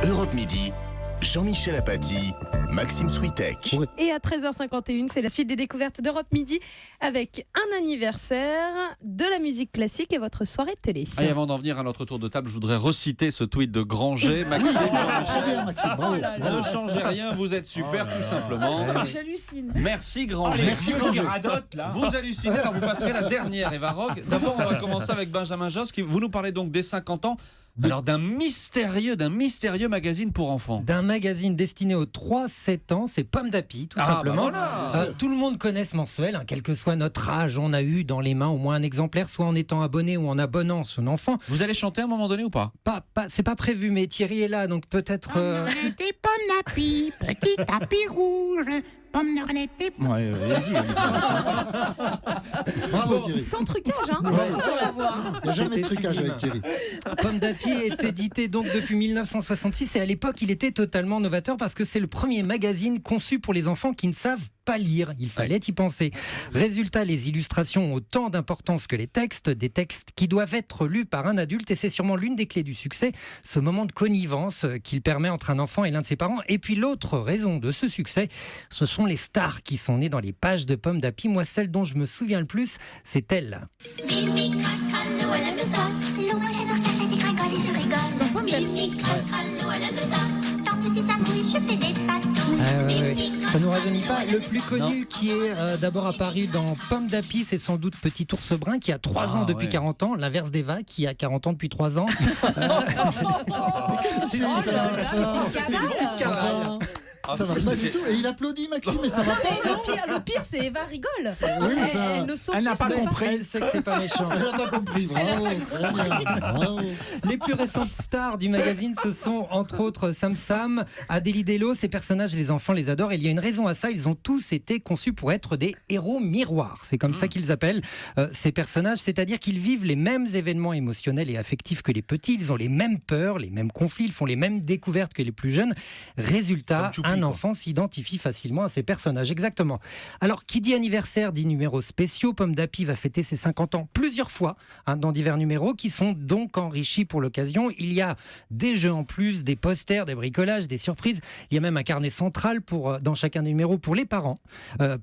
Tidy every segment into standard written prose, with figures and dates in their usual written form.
Europe Midi, Jean-Michel Apathy, Maxime Switek. Et à 13h51, c'est la suite des découvertes d'Europe Midi avec un anniversaire, de la musique classique et votre soirée de télé. Et avant d'en venir à notre tour de table, je voudrais reciter ce tweet de Granger. Maxime, Jean-Michel, ne changez rien, vous êtes super, tout simplement. J'hallucine. Merci Granger. Merci Granger. Là. Vous hallucinez, alors vous passerez la dernière, Eva Rogue. D'abord, on va commencer avec Benjamin Josse, vous nous parlez donc des 50 ans. Alors d'un mystérieux magazine pour enfants. D'un magazine destiné aux 3-7 ans, c'est Pomme d'Api, tout simplement. Bah voilà. Tout le monde connaît ce mensuel, quel que soit notre âge, on a eu dans les mains au moins un exemplaire, soit en étant abonné ou en abonnant son enfant. Vous allez chanter à un moment donné ou pas? C'est pas prévu, mais Thierry est là, donc peut-être... Des pommes d'api, petit tapis rouge. Pommes de renette. Ouais, vas-y. Bravo Thierry. Sans trucage, hein. Sur la voix. Il n'y a jamais de J'étais trucage sublime. avec Thierry. Pomme d'Api est édité donc depuis 1966 et à l'époque il était totalement novateur parce que c'est le premier magazine conçu pour les enfants qui ne savent pas lire, il fallait y penser. Résultat, les illustrations ont autant d'importance que les textes, des textes qui doivent être lus par un adulte et c'est sûrement l'une des clés du succès, ce moment de connivence qu'il permet entre un enfant et l'un de ses parents. Et puis l'autre raison de ce succès, ce sont les stars qui sont nées dans les pages de Pomme d'Api. Moi, celle dont je me souviens le plus, c'est elle. Mimi craque l'eau à la maison. L'eau, moi j'adore ça, ça dégringole et je rigole. Mimi craque l'eau à la maison. Tant que si ça mouille, je fais des patouilles. Ça nous rajeunit pas. Le plus connu qui est d'abord apparu dans Pomme d'Api, c'est sans doute Petit Ours Brun qui a 3 ans depuis 40 ans, l'inverse d'Eva qui a 40 ans depuis 3 ans. Qu'est-ce que c'est ça? Ça va pas du tout. Et il applaudit Maxime, mais ça va pas. Le pire, c'est Eva rigole. Oui, ça- Elle ne s'offusque Elle n'a pas pas. compris. Elle sait que c'est pas méchant. Elle n'a pas compris. Bravo. Très bien. Bravo. Les plus récentes stars du magazine, ce sont entre autres Sam Sam, Adélie Dello. Ces personnages, les enfants les adorent. Et il y a une raison à ça. Ils ont tous été conçus pour être des héros miroirs. C'est comme ça qu'ils appellent ces personnages. C'est-à-dire qu'ils vivent les mêmes événements émotionnels et affectifs que les petits. Ils ont les mêmes peurs, les mêmes conflits. Ils font les mêmes découvertes que les plus jeunes. Résultat, un enfant s'identifie facilement à ces personnages. Exactement. Alors, qui dit anniversaire dit numéros spéciaux. Pomme d'Api va fêter ses 50 ans plusieurs fois dans divers numéros qui sont donc enrichis pour l'occasion. Il y a des jeux en plus, des posters, des bricolages, des surprises. Il y a même un carnet central dans chacun des numéros pour les parents,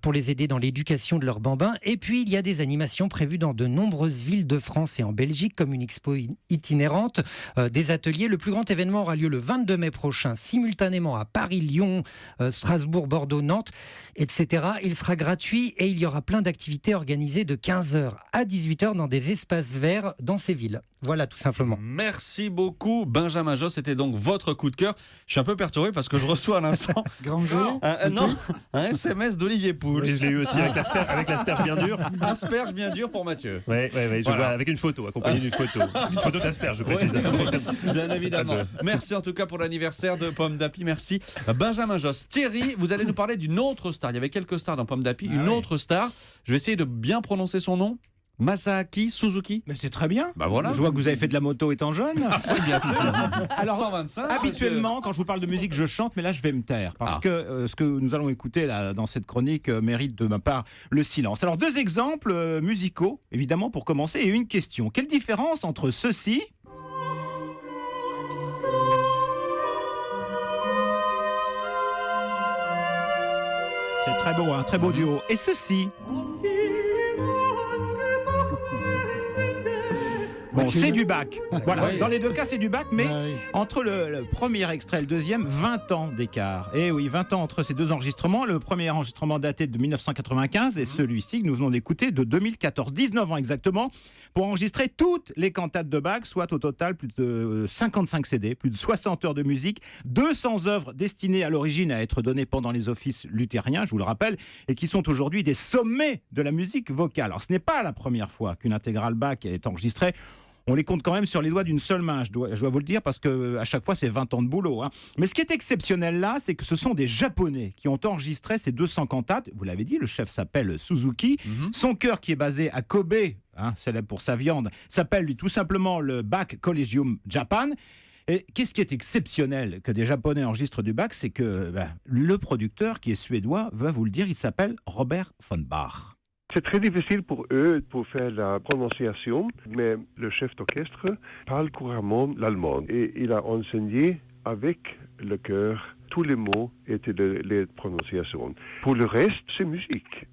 pour les aider dans l'éducation de leurs bambins. Et puis, il y a des animations prévues dans de nombreuses villes de France et en Belgique, comme une expo itinérante, des ateliers. Le plus grand événement aura lieu le 22 mai prochain, simultanément à Paris, Lyon, Strasbourg, Bordeaux, Nantes, etc. Il sera gratuit et il y aura plein d'activités organisées de 15h à 18h dans des espaces verts dans ces villes. Voilà, tout simplement. Merci beaucoup Benjamin Josse, c'était donc votre coup de cœur. Je suis un peu perturbé parce que je reçois à l'instant Granger. un SMS d'Olivier Pouls. Oui, je l'ai eu aussi avec l'asperge bien dure. Asperge bien dur pour Mathieu. Oui, je Voilà. vois avec une photo, accompagnée d'une photo. Une photo d'asperge, je précise. Bien évidemment. Merci en tout cas pour l'anniversaire de Pomme d'Api. Merci Benjamin Josse. Thierry, vous allez nous parler d'une autre star. Il y avait quelques stars dans Pomme d'Api. Une autre star. Je vais essayer de bien prononcer son nom. Masaaki Suzuki. Mais c'est très bien. Bah voilà. Je vois que vous avez fait de la moto étant jeune. Oui, bien sûr. Alors, 125. habituellement, quand je vous parle de musique, je chante, mais là, je vais me taire. Parce que ce que nous allons écouter là, dans cette chronique mérite de ma part le silence. Alors, 2 exemples musicaux, évidemment, pour commencer, et une question. Quelle différence entre ceci... C'est très beau, un très beau duo. Et ceci... Bon, c'est du Bach. Voilà, Oui. dans les 2 cas, c'est du Bach, mais Ah oui. entre le premier extrait et le deuxième, 20 ans d'écart. Et oui, 20 ans entre ces 2 enregistrements. Le premier enregistrement daté de 1995 et celui-ci que nous venons d'écouter de 2014. 19 ans exactement pour enregistrer toutes les cantates de Bach, soit au total plus de 55 CD, plus de 60 heures de musique, 200 œuvres destinées à l'origine à être données pendant les offices luthériens, je vous le rappelle, et qui sont aujourd'hui des sommets de la musique vocale. Alors, ce n'est pas la première fois qu'une intégrale Bach est enregistrée. On les compte quand même sur les doigts d'une seule main, je dois vous le dire, parce qu'à chaque fois, c'est 20 ans de boulot. Mais ce qui est exceptionnel là, c'est que ce sont des Japonais qui ont enregistré ces 200 cantates. Vous l'avez dit, le chef s'appelle Suzuki. Son chœur, qui est basé à Kobe, célèbre pour sa viande, s'appelle lui tout simplement le Bach Collegium Japan. Et qu'est-ce qui est exceptionnel que des Japonais enregistrent du Bach, c'est que le producteur, qui est suédois, va vous le dire, il s'appelle Robert von Bach. C'est très difficile pour eux pour faire la prononciation, mais le chef d'orchestre parle couramment l'allemand et il a enseigné avec le cœur, tous les mots étaient les prononciations. Pour le reste, c'est musique.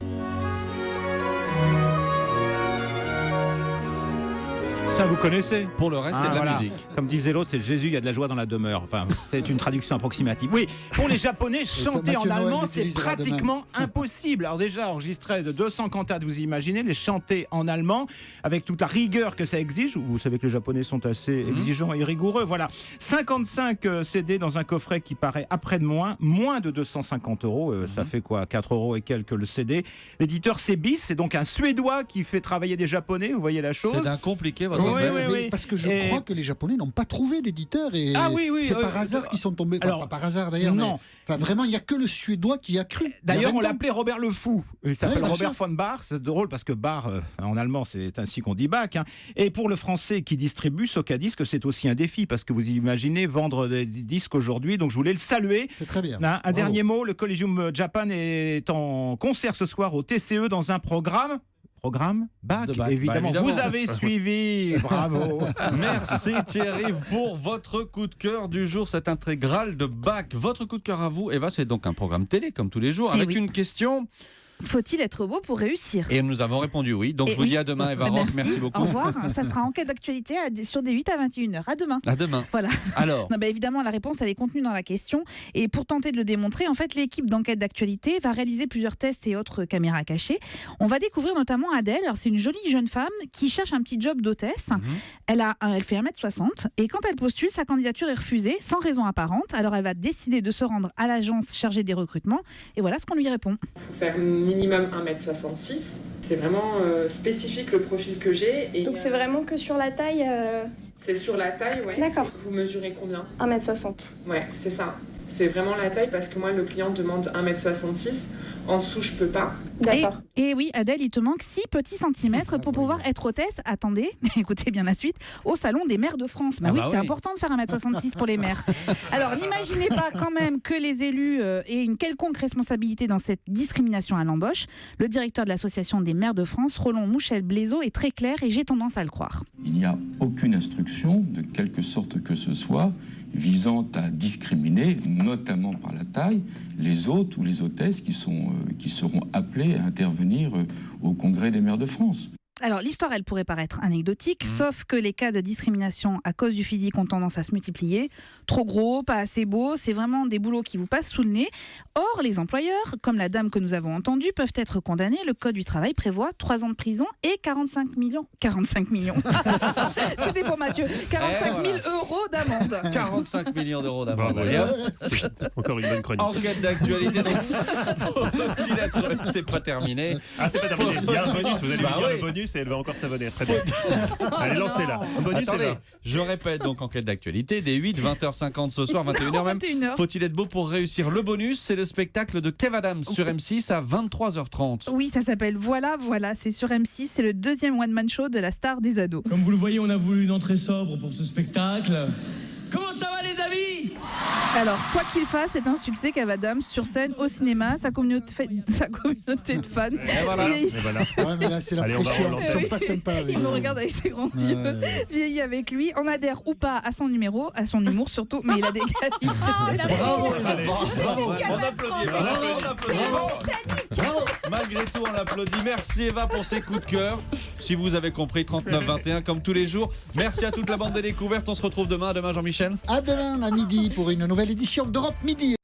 Ça, vous connaissez? Pour le reste, c'est de la voilà. musique. Comme disait l'autre, c'est Jésus, il y a de la joie dans la demeure. Enfin, c'est une traduction approximative. Oui, pour les Japonais, chanter en Mathieu Noël allemand, c'est l'utilisera pratiquement impossible. Alors déjà, enregistrer de 200 cantates, vous imaginez, les chanter en allemand, avec toute la rigueur que ça exige. Vous savez que les Japonais sont assez exigeants et rigoureux. Voilà, 55 CD dans un coffret qui paraît après-demain, moins de 250 €. Ça fait quoi, 4 € et quelques le CD. L'éditeur c'est BIS, c'est donc un Suédois qui fait travailler des Japonais, vous voyez la chose. C'est d'un compliqué, votre Oui, affaire. oui, Mais oui. parce que je Et- crois que les Japonais n'ont pas trouvé l'éditeur et Ah oui, oui, c'est par hasard qu'ils sont tombés. Enfin, alors, pas par hasard d'ailleurs. non. Mais, enfin, vraiment, il n'y a que le Suédois qui a cru. Il y a D'ailleurs, 20 on ans. l'appelait Robert le Fou. Il s'appelle bien Robert sûr. von Bach. C'est drôle parce que Bach, en allemand, c'est ainsi qu'on dit Bach. Hein. Et pour le français qui distribue Socadisc, c'est aussi un défi parce que vous imaginez vendre des disques aujourd'hui. Donc, je voulais le saluer. C'est très bien. Un Bravo. dernier mot, le Collegium Japan est en concert ce soir au TCE dans un programme Bach, De Bach, évidemment. bah, évidemment. Vous avez suivi, bravo. Merci Thierry pour votre coup de cœur du jour, cette intégrale de Bach. Votre coup de cœur à vous, Eva, c'est donc un programme télé comme tous les jours, Eh avec oui. une question. Faut-il être beau pour réussir? Et nous avons répondu oui. Donc Et je vous oui. dis à demain, Eva Rock. Merci beaucoup. Au revoir. Ça sera enquête d'actualité sur des 8 à 21h. À demain. À demain. Voilà. Alors, Non, bah, évidemment, la réponse, elle est contenue dans la question. Et pour tenter de le démontrer, en fait, l'équipe d'enquête d'actualité va réaliser plusieurs tests et autres caméras cachées. On va découvrir notamment Adèle. Alors, c'est une jolie jeune femme qui cherche un petit job d'hôtesse. Elle fait 1m60. Et quand elle postule, sa candidature est refusée sans raison apparente. Alors, elle va décider de se rendre à l'agence chargée des recrutements. Et voilà ce qu'on lui répond. Il faut faire minimum 1m66. C'est vraiment spécifique le profil que j'ai. Et Donc c'est vraiment que sur la taille c'est sur la taille, ouais. D'accord. Vous mesurez combien? 1m60. Ouais, c'est ça. C'est vraiment la taille parce que moi, le client demande 1m66. En dessous, je peux pas. D'accord. Et oui, Adèle, il te manque 6 petits centimètres pour pouvoir être hôtesse. Attendez, écoutez bien la suite, au Salon des maires de France. Bah Ah oui, bah c'est oui. important de faire 1m66 pour les maires. Alors, n'imaginez pas quand même que les élus aient une quelconque responsabilité dans cette discrimination à l'embauche. Le directeur de l'Association des maires de France, Roland Mouchel-Blaiseau, est très clair et j'ai tendance à le croire. Il n'y a aucune instruction, de quelque sorte que ce soit, visant à discriminer, notamment par la taille, les hôtes ou les hôtesses qui seront appelés à intervenir au Congrès des maires de France. Alors, l'histoire, elle pourrait paraître anecdotique, sauf que les cas de discrimination à cause du physique ont tendance à se multiplier. Trop gros, pas assez beau, c'est vraiment des boulots qui vous passent sous le nez. Or, les employeurs, comme la dame que nous avons entendue, peuvent être condamnés. Le Code du travail prévoit 3 ans de prison et 45 millions. 45 millions. C'était pour Mathieu. 45 000 € d'amende. 45 millions d'euros d'amende. Bravo. Et hop, Encore une bonne chronique. enquête d'actualité. Donc, faut-il être... C'est pas terminé. Ah, c'est pas terminé. Il y a un bonus. Vous allez Bah lui dire oui. le bonus et elle va encore savonner. Très bien. Allez, lancez-la. Un bonus, Attendez, Eva. je répète donc enquête d'actualité des 8, 20h50 ce soir, 21h même. 21h. Faut-il être beau pour réussir? Le bonus, c'est le spectacle de Kev Adams sur M6 à 23h30. Oui, ça s'appelle Voilà, voilà. C'est sur M6. C'est le deuxième one-man show de la star des ados. Comme vous le voyez, on a voulu une entrée sobre pour ce spectacle. Comment ça va les amis? Alors, quoi qu'il fasse, c'est un succès Kev Adams sur scène, au cinéma, sa communauté de fans. Et voilà. Et- Et voilà. Ouais, mais là, c'est la Allez, on va pression. relancer. Ils sont pas sympas. avec Il me eux. regarde avec ses grands yeux, vieilli avec lui. On adhère ou pas à son numéro, à son humour surtout, mais il a des qualités. Bravo, Allez. bravo. On applaudit Eva, on applaudit. Malgré tout, on l'applaudit. Merci Eva pour ses coups de cœur. Si vous avez compris, 39-21 comme tous les jours. Merci à toute la bande des découvertes. On se retrouve demain. À demain, Jean-Michel. À demain à midi pour une nouvelle édition d'Europe Midi.